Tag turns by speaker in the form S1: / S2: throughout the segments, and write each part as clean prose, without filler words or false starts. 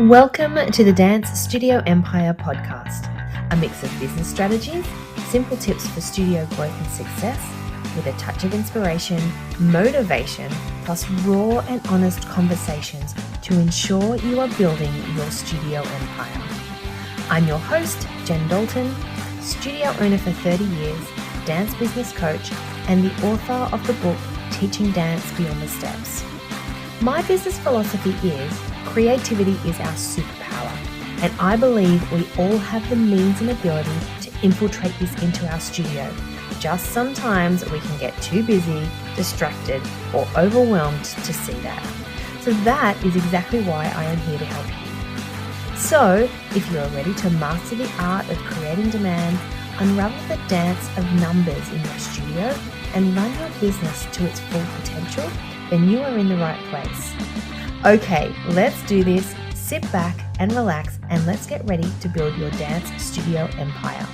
S1: Welcome to the Dance Studio Empire podcast, a mix of business strategies, simple tips for studio growth and success, with a touch of inspiration, motivation, plus raw and honest conversations to ensure you are building your studio empire. I'm your host, Jen Dalton, studio owner for 30 years, dance business coach, and the author of the book, Teaching Dance Beyond the Steps. My business philosophy is creativity is our superpower, and I believe we all have the means and ability to infiltrate this into our studio. Just sometimes we can get too busy, distracted, or overwhelmed to see that. So that is exactly why I am here to help you. So if you are ready to master the art of creating demand, unravel the dance of numbers in your studio, and run your business to its full potential, then you are in the right place. Okay, let's do this. Sit back and relax, and let's get ready to build your dance studio empire.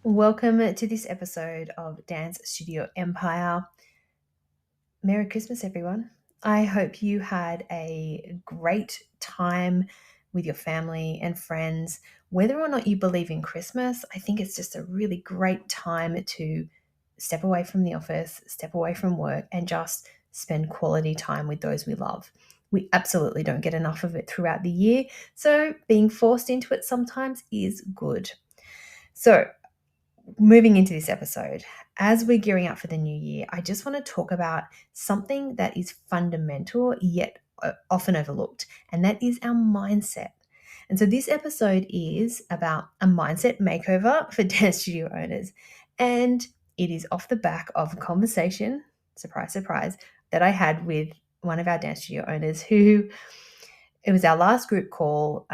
S1: Welcome to this episode of Dance Studio Empire. Merry Christmas, everyone. I hope you had a great time with your family and friends. Whether or not you believe in Christmas, I think it's just a really great time to step away from the office, step away from work, and just spend quality time with those we love. We absolutely don't get enough of it throughout the year, so being forced into it sometimes is good. So, moving into this episode, as we're gearing up for the new year, I just want to talk about something that is fundamental yet often overlooked, and that is our mindset. And so this episode is about a mindset makeover for dance studio owners. And it is off the back of a conversation, surprise, surprise, that I had with one of our dance studio owners it was our last group call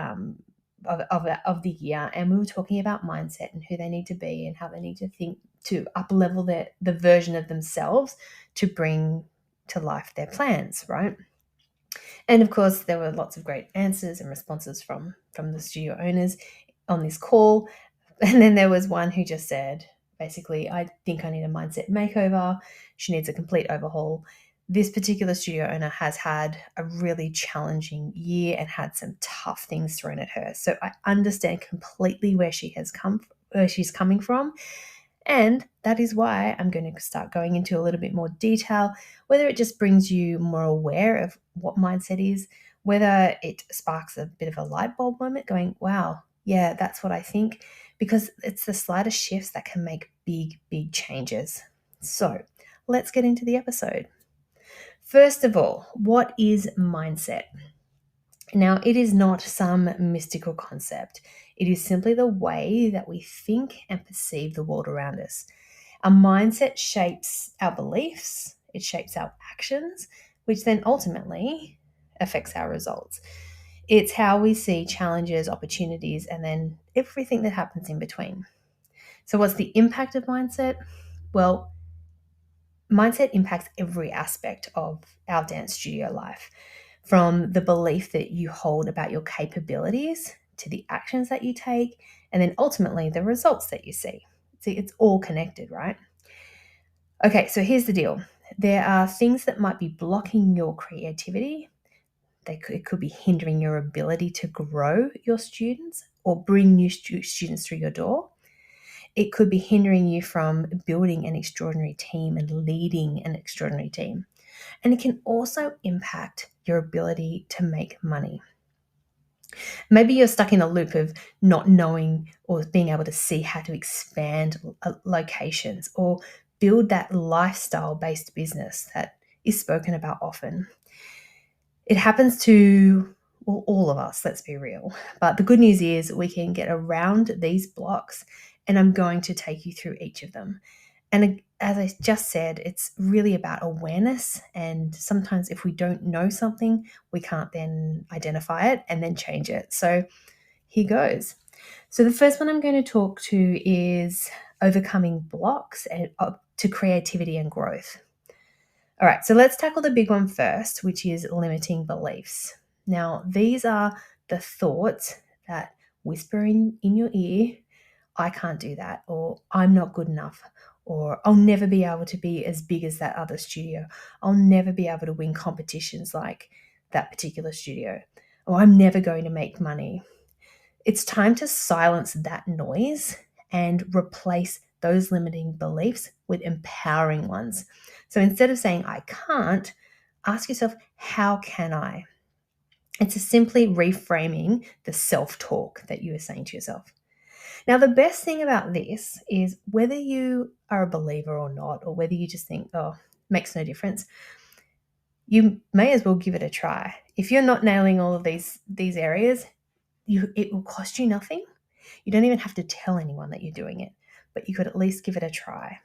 S1: of the year, and we were talking about mindset and who they need to be and how they need to think to up-level the version of themselves to bring to life their plans, right? And of course, there were lots of great answers and responses from the studio owners on this call. And then there was one who just said, basically, I think I need a mindset makeover. She needs a complete overhaul. This particular studio owner has had a really challenging year and had some tough things thrown at her. So I understand completely where she's coming from. And that is why I'm going to start going into a little bit more detail, whether it just brings you more aware of what mindset is, whether it sparks a bit of a light bulb moment going, wow, yeah, that's what I think, because it's the slightest shifts that can make big, big changes. So let's get into the episode. First of all, what is mindset? Now, it is not some mystical concept. It is simply the way that we think and perceive the world around us. Our mindset shapes our beliefs, it shapes our actions, which then ultimately affects our results. It's how we see challenges, opportunities, and then everything that happens in between. So, what's the impact of mindset? Well, mindset impacts every aspect of our dance studio life, from the belief that you hold about your capabilities to the actions that you take, and then ultimately the results that you see. See, it's all connected, right? Okay, so here's the deal. There are things that might be blocking your creativity. It could be hindering your ability to grow your students or bring new students through your door. It could be hindering you from building an extraordinary team and leading an extraordinary team. And it can also impact your ability to make money. Maybe you're stuck in a loop of not knowing or being able to see how to expand locations or build that lifestyle-based business that is spoken about often. It happens to all of us, let's be real. But the good news is we can get around these blocks, and I'm going to take you through each of them. And as I just said, it's really about awareness. And sometimes if we don't know something, we can't then identify it and then change it. So here goes. So the first one I'm going to talk to is overcoming blocks to creativity and growth. All right, so let's tackle the big one first, which is limiting beliefs. Now, these are the thoughts that whisper in your ear, I can't do that, or I'm not good enough, or I'll never be able to be as big as that other studio. I'll never be able to win competitions like that particular studio, or I'm never going to make money. It's time to silence that noise and replace those limiting beliefs with empowering ones. So instead of saying, I can't, ask yourself, how can I? It's simply reframing the self talk that you are saying to yourself. Now, the best thing about this is whether you are a believer or not, or whether you just think, oh, makes no difference, you may as well give it a try. If you're not nailing all of these areas, it will cost you nothing. You don't even have to tell anyone that you're doing it, but you could at least give it a try.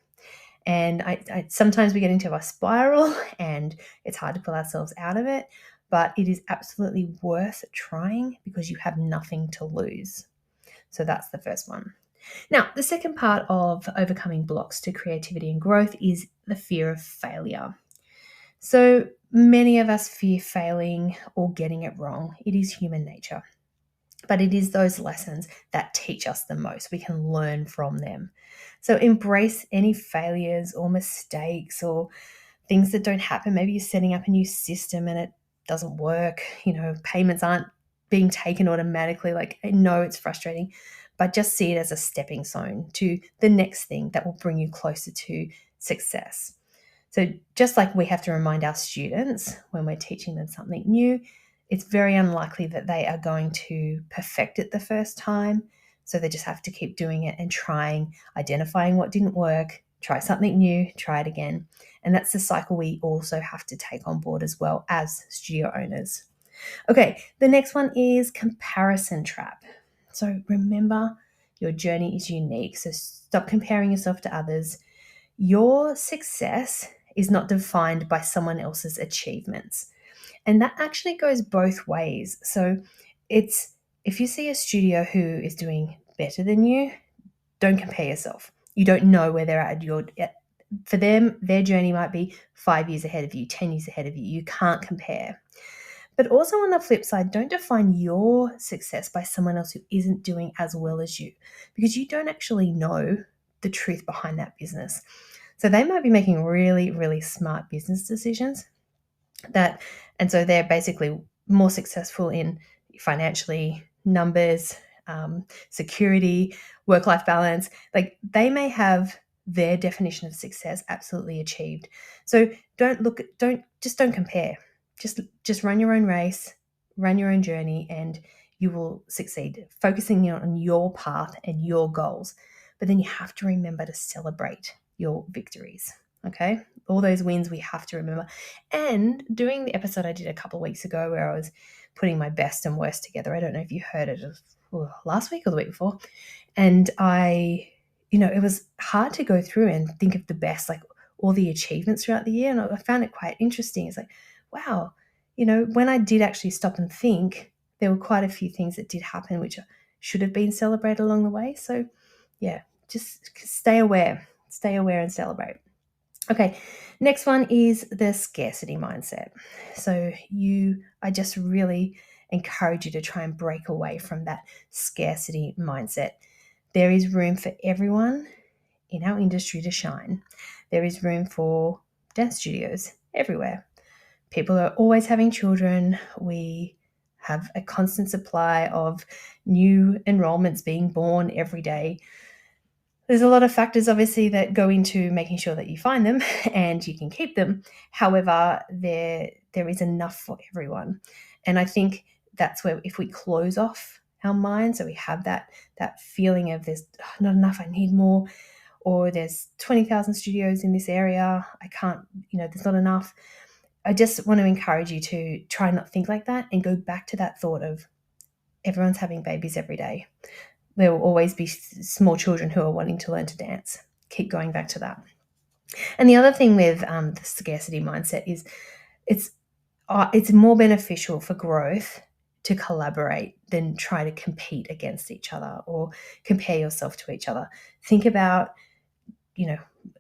S1: And I sometimes we get into a spiral and it's hard to pull ourselves out of it, but it is absolutely worth trying because you have nothing to lose. So that's the first one. Now, the second part of overcoming blocks to creativity and growth is the fear of failure. So many of us fear failing or getting it wrong. It is human nature. But it is those lessons that teach us the most. We can learn from them. So embrace any failures or mistakes or things that don't happen. Maybe you're setting up a new system and it doesn't work. Payments aren't being taken automatically. Like, I know it's frustrating, but just see it as a stepping stone to the next thing that will bring you closer to success. So just like we have to remind our students when we're teaching them something new, it's very unlikely that they are going to perfect it the first time. So they just have to keep doing it and trying, identifying what didn't work, try something new, try it again. And that's the cycle we also have to take on board as well as studio owners. Okay, the next one is comparison trap. So remember, your journey is unique. So stop comparing yourself to others. Your success is not defined by someone else's achievements. And that actually goes both ways. So it's if you see a studio who is doing better than you, don't compare yourself. You don't know where they're at. For them, their journey might be 5 years ahead of you, 10 years ahead of you. You can't compare. But also on the flip side, don't define your success by someone else who isn't doing as well as you, because you don't actually know the truth behind that business. So they might be making really, really smart business decisions and so they're basically more successful in financially, numbers, security, work-life balance. Like, they may have their definition of success absolutely achieved. So don't compare. Just run your own race, run your own journey, and you will succeed, focusing on your path and your goals. But then you have to remember to celebrate your victories. Okay, all those wins we have to remember. And doing the episode I did a couple of weeks ago where I was putting my best and worst together, I don't know if you heard it last week or the week before, and it was hard to go through and think of the best, like all the achievements throughout the year, and I found it quite interesting. It's like, wow, when I did actually stop and think, there were quite a few things that did happen which should have been celebrated along the way. So yeah, just stay aware and celebrate. Okay, next one is the scarcity mindset. So I just really encourage you to try and break away from that scarcity mindset. There is room for everyone in our industry to shine. There is room for dance studios everywhere. People are always having children. We have a constant supply of new enrollments being born every day. There's a lot of factors, obviously, that go into making sure that you find them and you can keep them. However, there is enough for everyone. And I think that's where, if we close off our mind, so we have that feeling of there's not enough, I need more, or there's 20,000 studios in this area, I can't, there's not enough. I just want to encourage you to try not think like that and go back to that thought of everyone's having babies every day. There will always be small children who are wanting to learn to dance. Keep going back to that. And the other thing with the scarcity mindset is it's more beneficial for growth to collaborate than try to compete against each other or compare yourself to each other. Think about,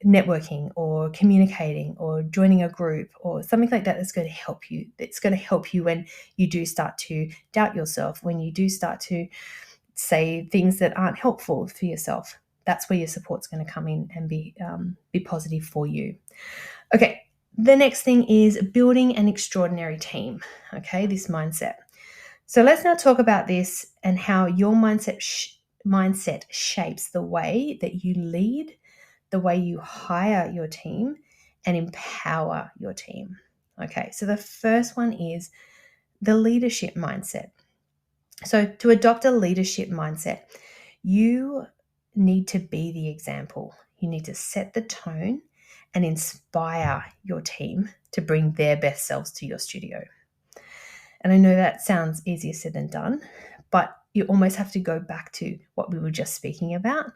S1: networking or communicating or joining a group or something like that that's going to help you. It's going to help you when you do start to doubt yourself, when you do start to say things that aren't helpful for yourself. That's where your support's going to come in and be positive for you. Okay, The next thing is building an extraordinary team. Okay, this mindset. So let's now talk about this and how your mindset shapes the way that you lead, the way you hire your team, and empower your team. Okay, so the first one is the leadership mindset. So to adopt a leadership mindset, you need to be the example. You need to set the tone and inspire your team to bring their best selves to your studio. And I know that sounds easier said than done, but you almost have to go back to what we were just speaking about.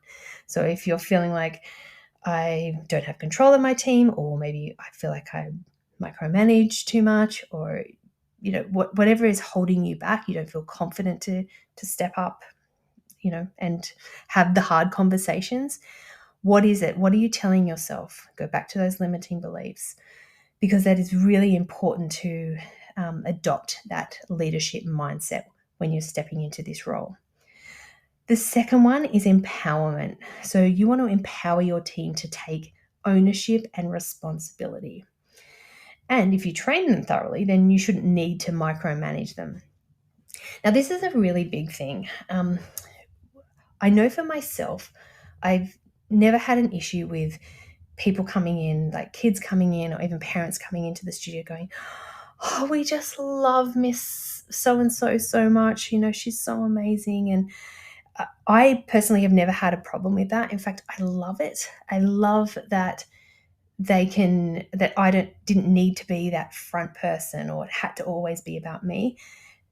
S1: So if you're feeling like I don't have control of my team, or maybe I feel like I micromanage too much, or whatever is holding you back, you don't feel confident to step up, and have the hard conversations. What is it? What are you telling yourself? Go back to those limiting beliefs, because that is really important to adopt that leadership mindset when you're stepping into this role. The second one is empowerment. So you want to empower your team to take ownership and responsibility. And if you train them thoroughly, then you shouldn't need to micromanage them. Now, this is a really big thing. I know for myself, I've never had an issue with people coming in, like kids coming in, or even parents coming into the studio going, "Oh, we just love Miss so and so so much. She's so amazing." And I personally have never had a problem with that. In fact, I love it. I love that I didn't need to be that front person, or it had to always be about me.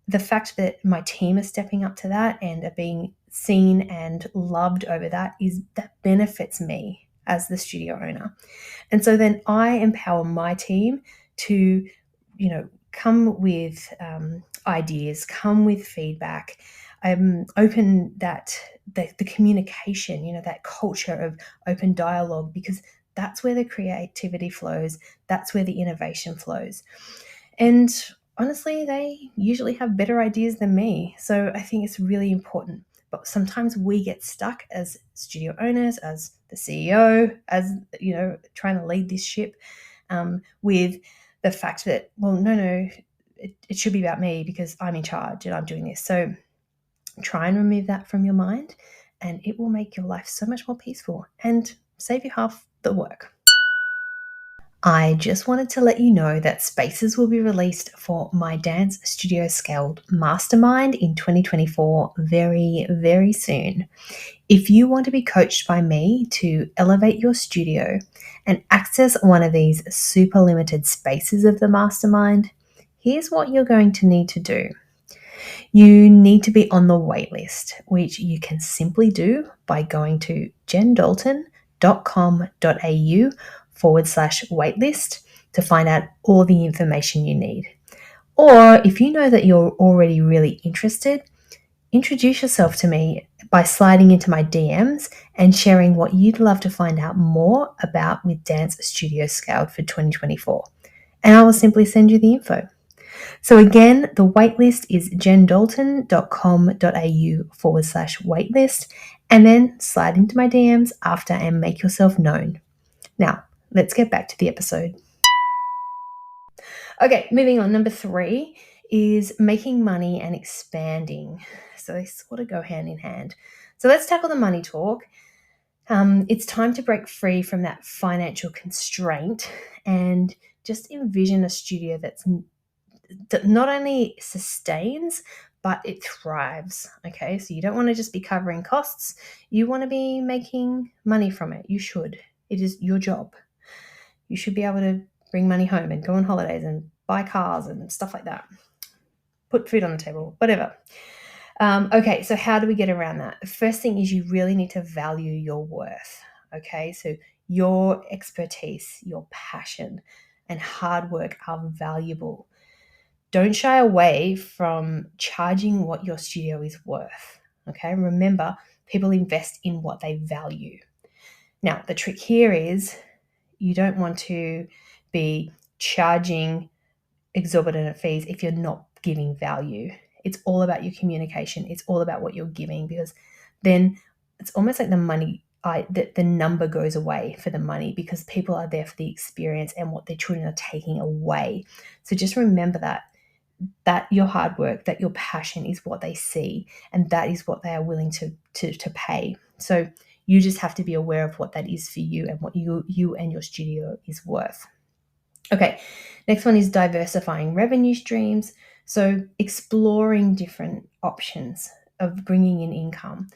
S1: The fact that my team is stepping up to that and are being seen and loved over that benefits me as the studio owner. And so then I empower my team to, come with ideas, come with feedback. Open that the communication, that culture of open dialogue, because that's where the creativity flows. That's where the innovation flows. And honestly, they usually have better ideas than me. So I think it's really important. But sometimes we get stuck as studio owners, as the CEO, as trying to lead this ship, with the fact that, well, no, it should be about me because I'm in charge and I'm doing this. So try and remove that from your mind, and it will make your life so much more peaceful and save you half the work. I just wanted to let you know that spaces will be released for my Dance Studio Scaled Mastermind in 2024 very, very soon. If you want to be coached by me to elevate your studio and access one of these super limited spaces of the mastermind, here's what you're going to need to do. You need to be on the waitlist, which you can simply do by going to jendalton.com.au/waitlist to find out all the information you need. Or if you know that you're already really interested, introduce yourself to me by sliding into my DMs and sharing what you'd love to find out more about with Dance Studio Scaled for 2024. And I will simply send you the info. So again, the waitlist is jendalton.com.au/waitlist, and then slide into my DMs after and make yourself known. Now, let's get back to the episode. Okay, moving on. Number 3 is making money and expanding. So they sort of go hand in hand. So let's tackle the money talk. It's time to break free from that financial constraint and just envision a studio that not only sustains, but it thrives. Okay, so you don't want to just be covering costs. You want to be making money from it. You should. It is your job. You should be able to bring money home and go on holidays and buy cars and stuff like that. Put food on the table, whatever. Okay, so how do we get around that? The first thing is you really need to value your worth. Okay, so your expertise, your passion, and hard work are valuable. Don't shy away from charging what your studio is worth. Okay, remember, people invest in what they value. Now, the trick here is you don't want to be charging exorbitant fees if you're not giving value. It's all about your communication. It's all about what you're giving, because then it's almost like the money the number goes away for the money, because people are there for the experience and what their children are taking away. So just remember that your hard work, that your passion is what they see, and that is what they are willing to pay. So you just have to be aware of what that is for you and what you and your studio is worth. Okay, next one is diversifying revenue streams. So exploring different options of bringing in income.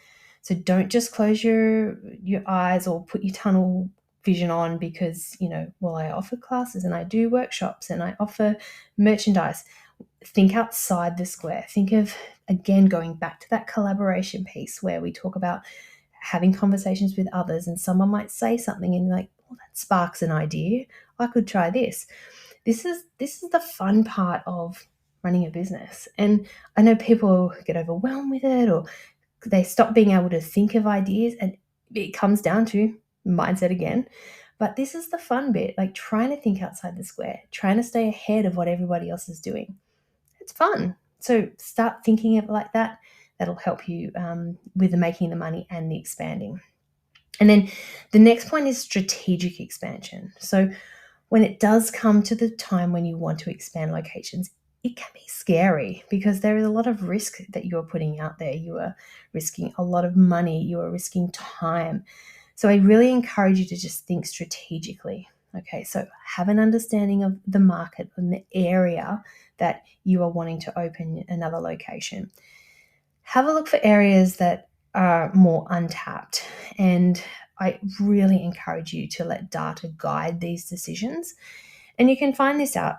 S1: So don't just close your eyes or put your tunnel vision on because, well, I offer classes and I do workshops and I offer merchandise. Think outside the square. Think of, again, going back to that collaboration piece where we talk about having conversations with others, and someone might say something and you're like, well, that sparks an idea. I could try this. This is the fun part of running a business. And I know people get overwhelmed with it, or they stop being able to think of ideas, and it comes down to mindset again. But this is the fun bit, like trying to think outside the square, trying to stay ahead of what everybody else is doing. It's fun. So start thinking of it like that. That'll help you with the making the money and the expanding. And then the next point is strategic expansion. So when it does come to the time when you want to expand locations, it can be scary because there is a lot of risk that you're putting out there. You are risking a lot of money. You are risking time. So I really encourage you to just think strategically. Okay, so have an understanding of the market and the area that you are wanting to open another location. Have a look for areas that are more untapped, and I really encourage you to let data guide these decisions. And you can find this out,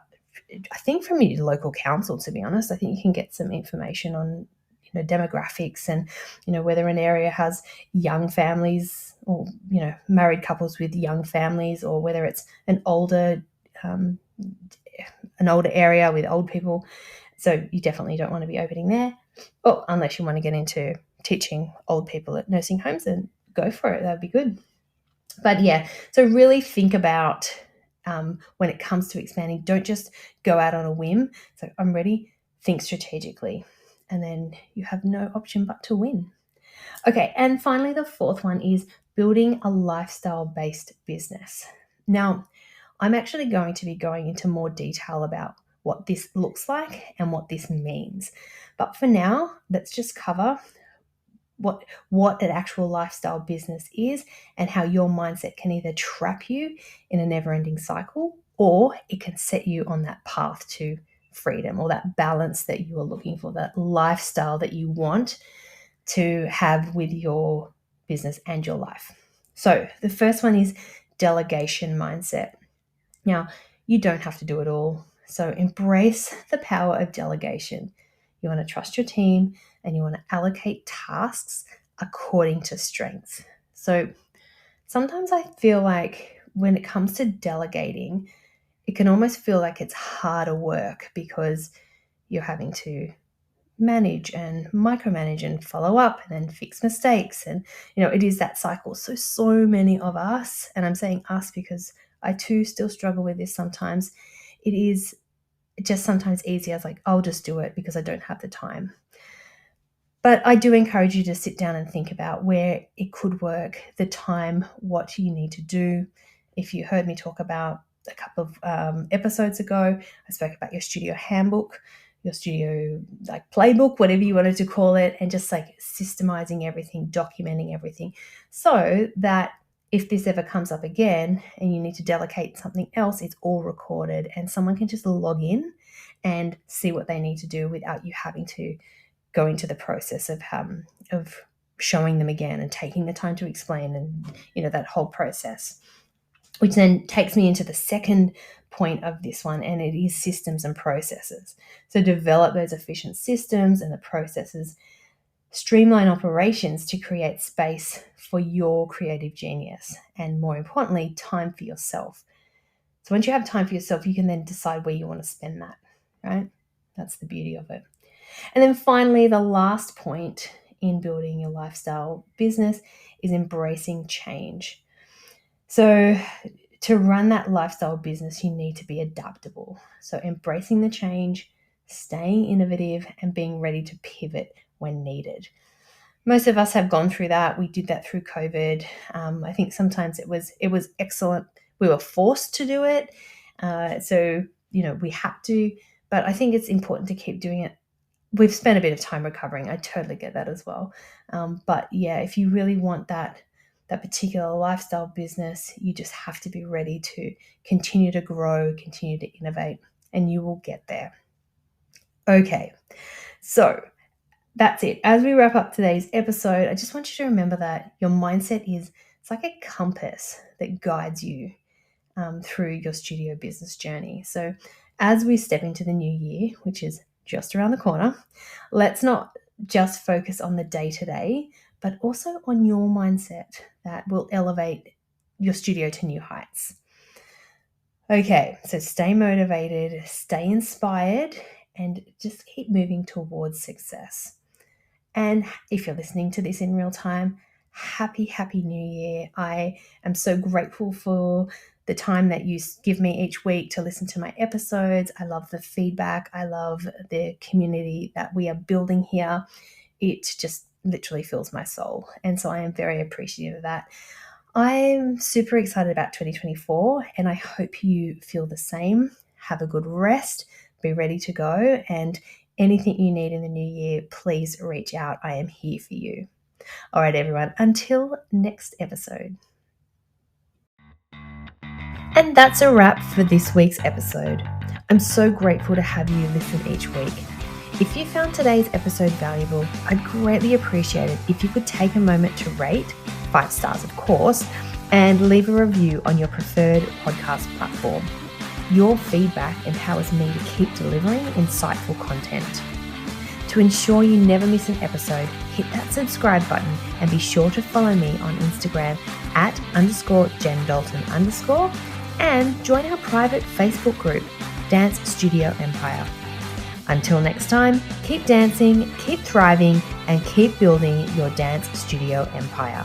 S1: I think, from your local council, to be honest. I think you can get some information on demographics and whether an area has young families or married couples with young families, or whether it's an older area with old people. So you definitely don't want to be opening there. Oh, unless you want to get into teaching old people at nursing homes, then go for it. That'd be good. But yeah, so really think about when it comes to expanding. Don't just go out on a whim. So I'm ready. Think strategically. And then you have no option but to win. Okay, and finally, the fourth one is building a lifestyle-based business. Now, I'm actually going to be going into more detail about what this looks like and what this means. But for now, let's just cover what an actual lifestyle business is and how your mindset can either trap you in a never-ending cycle, or it can set you on that path to freedom, or that balance that you are looking for, that lifestyle that you want to have with your business and your life. So the first one is delegation mindset. Now, you don't have to do it all. So embrace the power of delegation. You want to trust your team and you want to allocate tasks according to strengths. So sometimes I feel like when it comes to delegating, it can almost feel like it's harder work because you're having to manage and micromanage and follow up and then fix mistakes. And, it is that cycle. So many of us, and I'm saying us because I too still struggle with this sometimes, it is just sometimes easier. It's like, I'll just do it because I don't have the time. But I do encourage you to sit down and think about where it could work, the time, what you need to do. If you heard me talk about a couple of episodes ago, I spoke about your studio handbook, your studio playbook, whatever you wanted to call it, and just systemizing everything, documenting everything, so that if this ever comes up again and you need to delegate something else, it's all recorded and someone can just log in and see what they need to do without you having to go into the process of showing them again and taking the time to explain and that whole process. Which then takes me into the second point of this one, and it is systems and processes. So develop those efficient systems and the processes, streamline operations to create space for your creative genius, and more importantly, time for yourself. So once you have time for yourself, you can then decide where you want to spend that, right? That's the beauty of it. And then finally, the last point in building your lifestyle business is embracing change. So to run that lifestyle business, you need to be adaptable. So embracing the change, staying innovative, and being ready to pivot when needed. Most of us have gone through that. We did that through COVID. I think sometimes it was excellent. We were forced to do it, so we had to. But I think it's important to keep doing it. We've spent a bit of time recovering. I totally get that as well. But yeah, if you really want that particular lifestyle business, you just have to be ready to continue to grow, continue to innovate, and you will get there. Okay, so that's it. As we wrap up today's episode, I just want you to remember that your mindset it's like a compass that guides you through your studio business journey. So as we step into the new year, which is just around the corner, let's not just focus on the day-to-day, but also on your mindset that will elevate your studio to new heights. Okay, so stay motivated, stay inspired, and just keep moving towards success. And if you're listening to this in real time, happy New Year. I am so grateful for the time that you give me each week to listen to my episodes. I love the feedback. I love the community that we are building here. It just literally fills my soul. And so I am very appreciative of that. I'm super excited about 2024, and I hope you feel the same. Have a good rest, be ready to go, and anything you need in the new year, please reach out. I am here for you. All right, everyone, until next episode. And that's a wrap for this week's episode. I'm so grateful to have you listen each week. If you found today's episode valuable, I'd greatly appreciate it if you could take a moment to rate, 5 stars of course, and leave a review on your preferred podcast platform. Your feedback empowers me to keep delivering insightful content. To ensure you never miss an episode, hit that subscribe button and be sure to follow me on Instagram @_JenDalton_ and join our private Facebook group, Dance Studio Empire. Until next time, keep dancing, keep thriving, and keep building your dance studio empire.